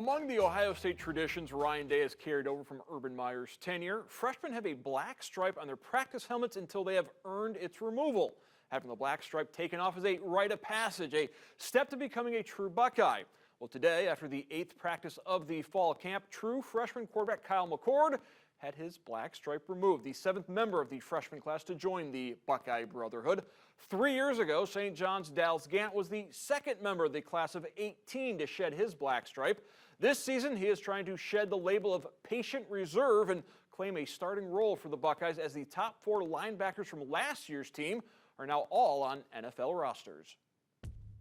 Among the Ohio State traditions Ryan Day has carried over from Urban Meyer's tenure, freshmen have a black stripe on their practice helmets until they have earned its removal. Having the black stripe taken off is a rite of passage, a step to becoming a true Buckeye. Well, today, after the 8th practice of the fall camp, true freshman quarterback Kyle McCord had his black stripe removed, the 7th member of the freshman class to join the Buckeye Brotherhood. 3 years ago, St. John's Dallas Gant was the 2nd member of the class of 18 to shed his black stripe. This season, he is trying to shed the label of patient reserve and claim a starting role for the Buckeyes, as the top 4 linebackers from last year's team are now all on NFL rosters.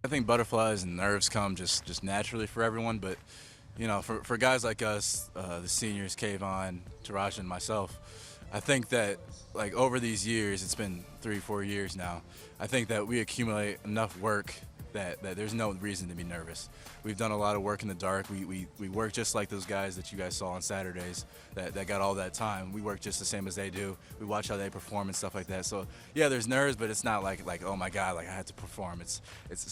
I think butterflies and nerves come just naturally for everyone, but you know, for guys like us, the seniors, Kayvon, Taraja, and myself, I think that like over these years, it's been 3-4 years now, I think that we accumulate enough work that there's no reason to be nervous. We've done a lot of work in the dark. We work just like those guys that you guys saw on Saturdays that got all that time. We work just the same as they do. We watch how they perform and stuff like that. So yeah, there's nerves, but it's not like oh my God, like I had to perform. It's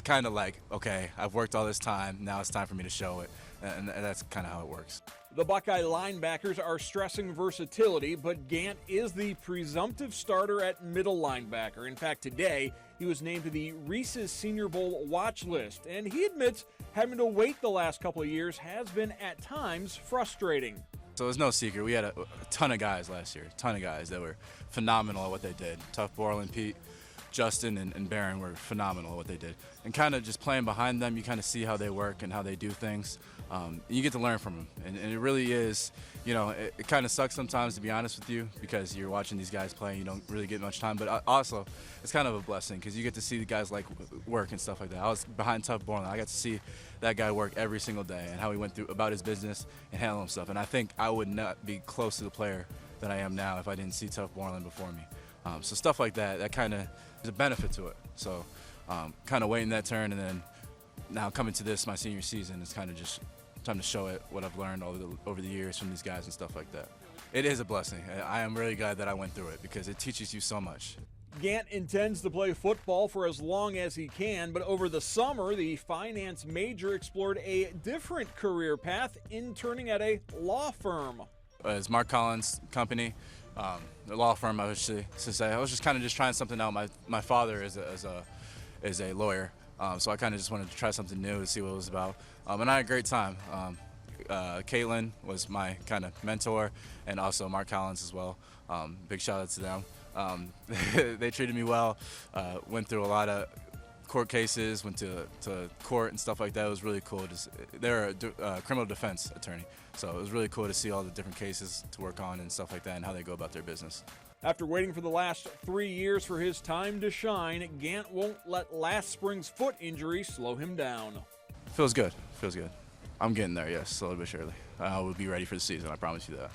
kind of like, okay, I've worked all this time, now it's time for me to show it, and that's kind of how it works. The Buckeye linebackers are stressing versatility, but Gant is the presumptive starter at middle linebacker. In fact, today, he was named to the Reese's Senior Bowl watch list, and he admits having to wait the last couple of years has been, at times, frustrating. So it's no secret, we had a ton of guys last year, a ton of guys that were phenomenal at what they did. Tough Borland, Pete, Justin, and Barron were phenomenal at what they did. And kind of just playing behind them, you kind of see how they work and how they do things. You get to learn from them. And it really is, you know, it kind of sucks sometimes, to be honest with you, because you're watching these guys play and you don't really get much time. But also, it's kind of a blessing because you get to see the guys like work and stuff like that. I was behind Tough Borland. I got to see that guy work every single day and how he went through about his business and handle himself. And I think I would not be close to the player that I am now if I didn't see Tough Borland before me. So stuff like that kind of is a benefit to it. So kind of waiting that turn, and then now coming to this, my senior season, it's kind of just time to show it what I've learned over the years from these guys and stuff like that. It is a blessing. I am really glad that I went through it because it teaches you so much. Gant intends to play football for as long as he can, but over the summer, the finance major explored a different career path, interning at a law firm. It's Mark Collins' company. The law firm, I was just kind of trying something out. My father is a lawyer, so I kind of just wanted to try something new to see what it was about. And I had a great time. Caitlin was my kind of mentor, and also Mark Collins as well. Big shout out to them. They treated me well. Went through a lot of court cases, went to court and stuff like that. It was really cool. They're a criminal defense attorney, so it was really cool to see all the different cases to work on and stuff like that and how they go about their business. After waiting for the last 3 years for his time to shine, Gant won't let last spring's foot injury slow him down. Feels good. I'm getting there, yes, slowly but surely. I will be ready for the season, I promise you that.